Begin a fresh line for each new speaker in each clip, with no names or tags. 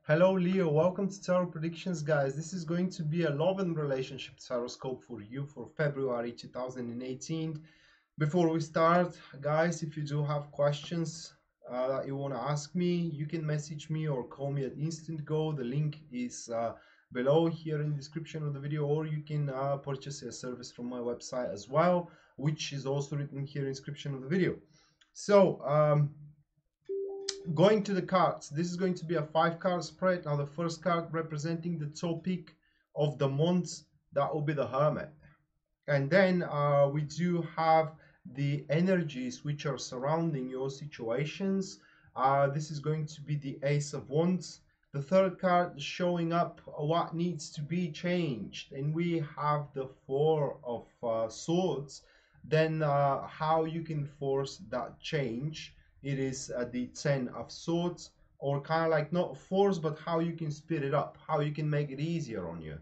Hello Leo, welcome to Tarot Predictions, guys. This is going to be a love and relationship horoscope for you for February 2018. Before we start, guys, if you do have questions that you want to ask me, you can message me or call me at Instant Go. The link is below here in the description of the video, or you can purchase a service from my website as well, which is also written here in the description of the video. So, going to the cards, this is going to be a 5-card spread. Now the first card representing the topic of the month, that will be the Hermit. And then we do have the energies which are surrounding your situations. This is going to be the Ace of Wands. The third card is showing up what needs to be changed, and we have the Four of Swords. Then how you can force that change. It is the Ten of Swords, or kind of like not force, but how you can speed it up, how you can make it easier on you.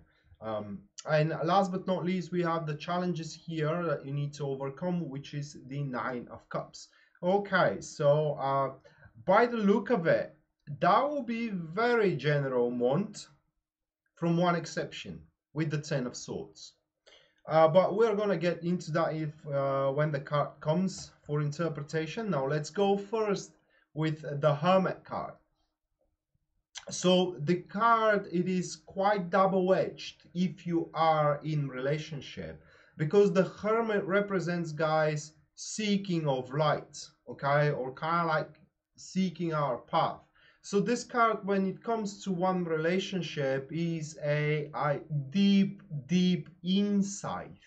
And last but not least, we have the challenges here that you need to overcome, which is the Nine of Cups. Okay, so by the look of it, that will be very general month, from one exception, with the Ten of Swords. But we're gonna get into that if when the card comes for interpretation. Now let's go first with the Hermit card. So the card, it is quite double-edged if you are in relationship, because the Hermit represents, guys, seeking of light, okay, or kind of like seeking our path. So this card, when it comes to one relationship, is a deep insight.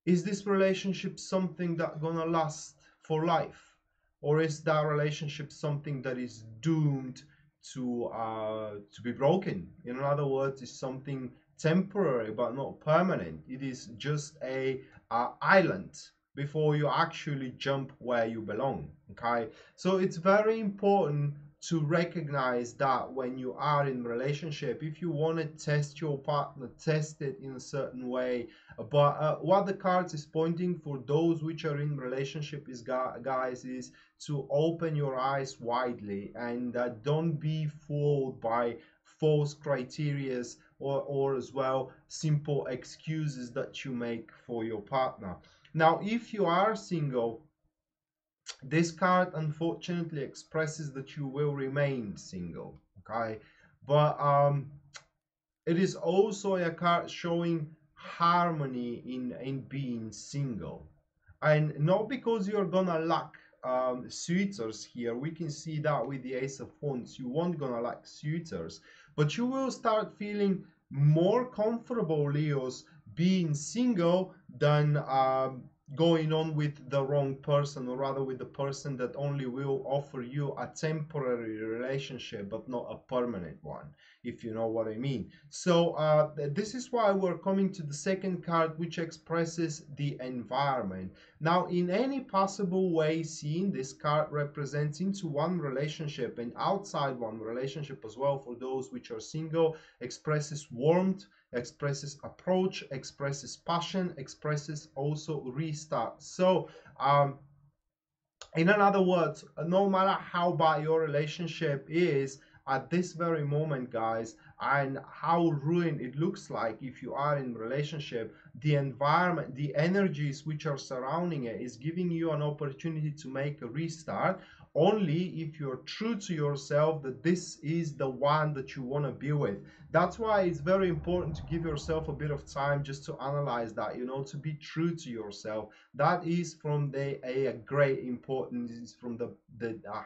Is this relationship something that gonna last for life, or is that relationship something that is doomed to be broken? In other words, it's something temporary but not permanent. It is just a island before you actually jump where you belong. Okay, so it's very important to recognize that when you are in relationship. If you want to test your partner, test it in a certain way. But what the cards is pointing for those which are in relationship is, guys, is to open your eyes widely, and don't be fooled by false criterias, or as well simple excuses that you make for your partner. Now if you are single, this card unfortunately expresses that you will remain single, okay? But it is also a card showing harmony in being single, and not because you're gonna lack suitors here. We can see that with the Ace of Wands, you won't gonna lack suitors, but you will start feeling more comfortable, Leos, being single than going on with the wrong person, or rather with the person that only will offer you a temporary relationship but not a permanent one, if you know what I mean. So this is why we're coming to the second card, which expresses the environment. Now in any possible way seen, this card represents into one relationship and outside one relationship as well. For those which are single, expresses warmth, expresses approach, expresses passion, expresses also restart. So in other words, no matter how bad your relationship is at this very moment, guys, and how ruined it looks like if you are in relationship, the environment, the energies which are surrounding it is giving you an opportunity to make a restart, only if you're true to yourself that this is the one that you want to be with. That's why it's very important to give yourself a bit of time just to analyze that, you know, to be true to yourself. That is from a great importance, is from the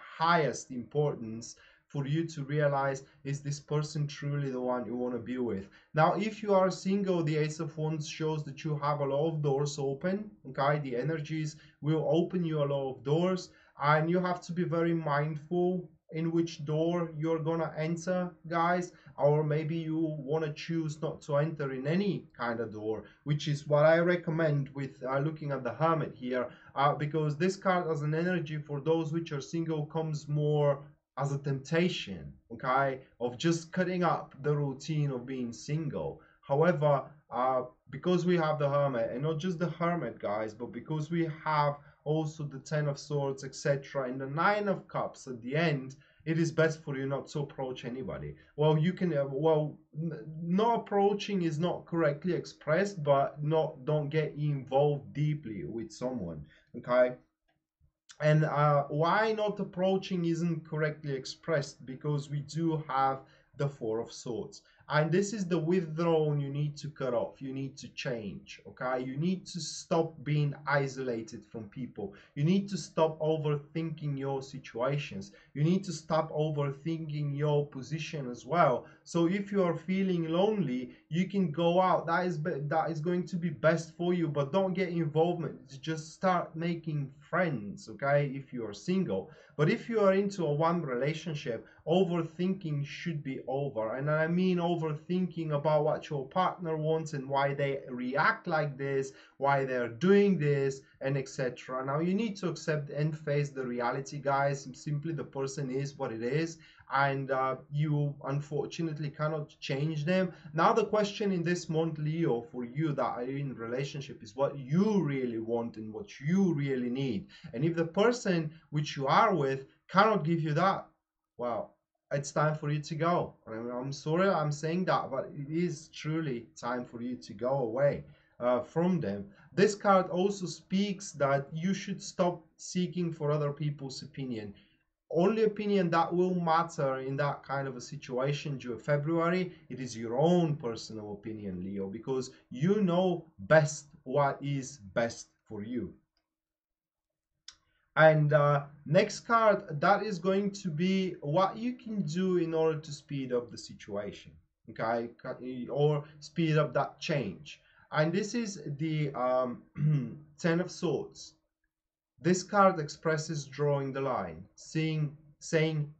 highest importance, for you to realize, is this person truly the one you want to be with? Now if you are single, the Ace of Wands shows that you have a lot of doors open, okay? The energies will open you a lot of doors, and you have to be very mindful in which door you're gonna enter, guys. Or maybe you want to choose not to enter in any kind of door, which is what I recommend with looking at the Hermit here, because this card as an energy for those which are single comes more as a temptation, okay, of just cutting up the routine of being single. However, because we have the Hermit, and not just the Hermit, guys, but because we have also the Ten of Swords, etc., and the Nine of Cups at the end, it is best for you not to approach anybody. Well, you can, not approaching is not correctly expressed, but not, don't get involved deeply with someone, okay? And why not approaching isn't correctly expressed, because we do have the Four of Swords, and this is the withdrawal you need to cut off, you need to change, okay? You need to stop being isolated from people, you need to stop overthinking your situations, you need to stop overthinking your position as well. So if you are feeling lonely, you can go out, that is going to be best for you, but don't get involvement, just start making friends, okay, if you are single. But if you are into a one relationship, overthinking should be over. And I mean overthinking about what your partner wants and why they react like this, why they're doing this, and etc. Now you need to accept and face the reality, guys. Simply the person is what it is, and you unfortunately cannot change them. Now the question in this month, Leo, for you that are in a relationship, is what you really want and what you really need. And if the person which you are with cannot give you that, well, it's time for you to go. I'm sorry I'm saying that, but it is truly time for you to go away from them. This card also speaks that you should stop seeking for other people's opinion. Only opinion that will matter in that kind of a situation during February, it is your own personal opinion, Leo, because you know best what is best for you. And next card, that is going to be what you can do in order to speed up the situation, okay, or speed up that change. And this is the Ten of Swords. This card expresses drawing the line, saying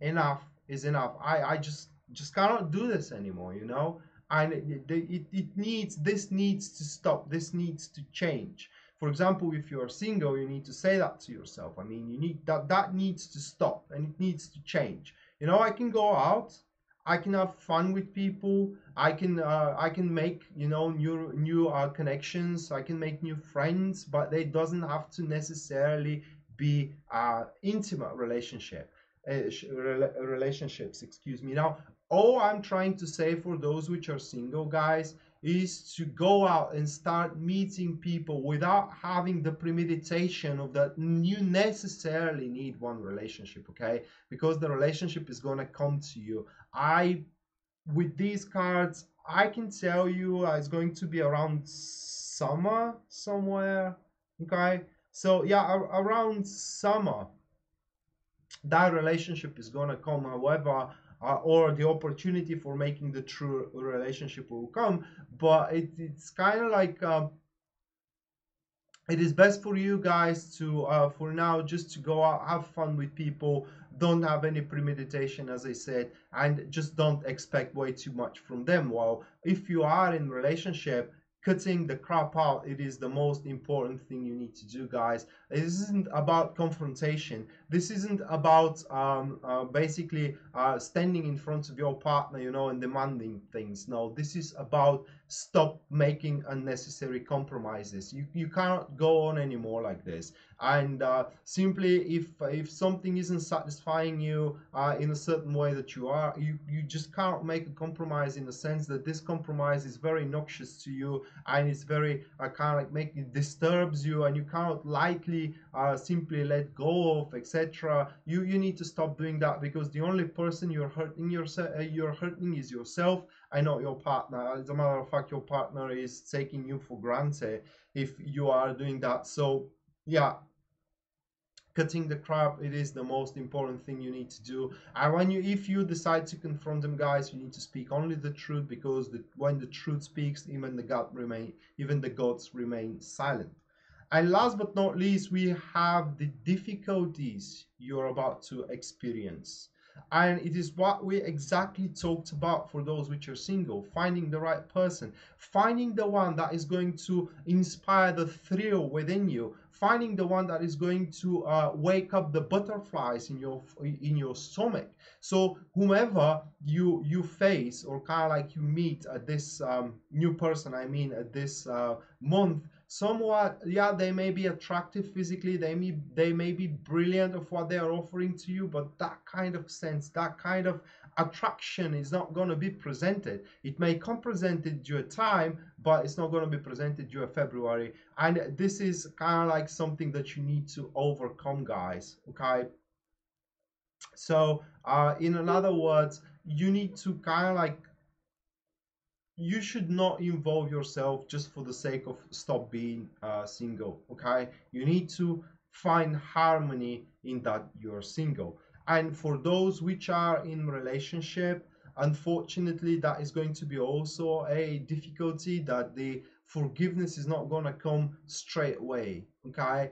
enough is enough. I just cannot do this anymore, you know. And it needs, this needs to stop. This needs to change. For example, if you're single, you need to say that to yourself. I mean, you need that needs to stop and it needs to change. You know, I can go out, I can have fun with people, I can make, you know, new connections, I can make new friends, but they doesn't have to necessarily be intimate relationships, excuse me. Now, all I'm trying to say for those which are single, guys, is to go out and start meeting people without having the premeditation of that you necessarily need one relationship, okay? Because the relationship is going to come to you. With these cards, I can tell you it's going to be around summer somewhere, okay? So yeah, around summer, that relationship is going to come. However, or the opportunity for making the true relationship will come, but it's kind of like it is best for you guys to for now just to go out, have fun with people, don't have any premeditation, as I said, and just don't expect way too much from them. Well, if you are in relationship, cutting the crap out, it is the most important thing you need to do, guys. This isn't about confrontation. This isn't about basically standing in front of your partner, you know, and demanding things. No, this is about stop making unnecessary compromises. You cannot go on anymore like this. And simply, if something isn't satisfying you in a certain way that you just can't make a compromise, in the sense that this compromise is very noxious to you and it's very kind of like it disturbs you, and you cannot lightly simply let go of, etc. You need to stop doing that, because the only person you're hurting is yourself and not your partner. As a matter of fact, your partner is taking you for granted if you are doing that. So yeah, cutting the crap, it is the most important thing you need to do. And if you decide to confront them, guys, you need to speak only the truth, because when the truth speaks, even the gods remain silent. And last but not least, we have the difficulties you're about to experience. And it is what we exactly talked about for those which are single: finding the right person, finding the one that is going to inspire the thrill within you, finding the one that is going to wake up the butterflies in your stomach. So whomever you face, or kind of like you meet at this new person, I mean at this month, somewhat, yeah, they may be attractive physically, they may be brilliant of what they are offering to you, but that kind of sense, that kind of attraction is not going to be presented. It may come presented during time, but it's not going to be presented during February. And this is kind of like something that you need to overcome, guys. Okay, so in other words, you need to kind of like, you should not involve yourself just for the sake of stop being single. Okay, you need to find harmony in that you're single. And for those which are in relationship, unfortunately that is going to be also a difficulty, that the forgiveness is not going to come straight away. Okay,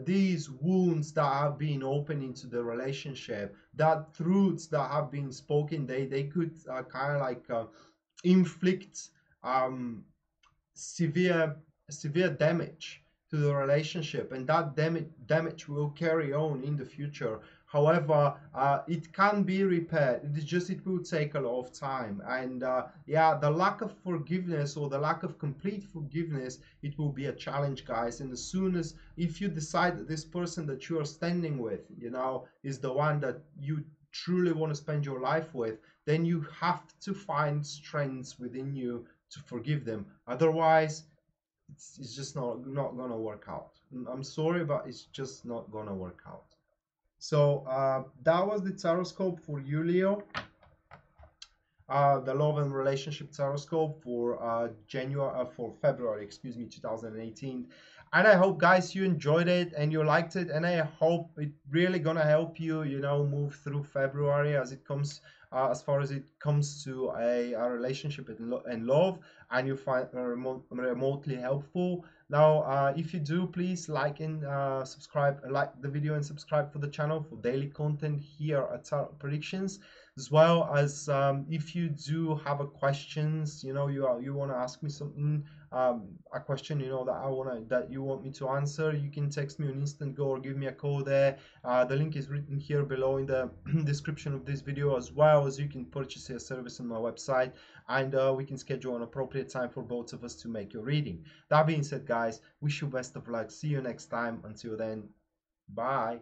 these wounds that have been opened into the relationship, that truths that have been spoken, they could kind of like inflict um, severe severe damage to the relationship, and that damage will carry on in the future. However, it can be repaired. It will take a lot of time, and yeah, the lack of forgiveness, or the lack of complete forgiveness, it will be a challenge, guys. And as soon as, if you decide that this person that you are standing with, is the one that you truly want to spend your life with, then you have to find strengths within you to forgive them. Otherwise, it's just not gonna work out. I'm sorry, but it's just not gonna work out. So that was the Taroscope for you, Leo. The love and relationship Taroscope for for February, excuse me, 2018. And I hope, guys, you enjoyed it and you liked it, and I hope it really gonna help you, move through February as it comes, as far as it comes to a relationship and love, and you find remotely helpful. Now, if you do, please like and subscribe, like the video and subscribe for the channel for daily content here at Tarot Predictions, as well as if you do have a questions, you want to ask me something, a question, that you want me to answer, you can text me on Instant Go or give me a call there. The link is written here below in the description of this video, as well as you can purchase a service on my website, and we can schedule an appropriate time for both of us to make your reading. That being said, guys, wish you best of luck. See you next time. Until then, bye.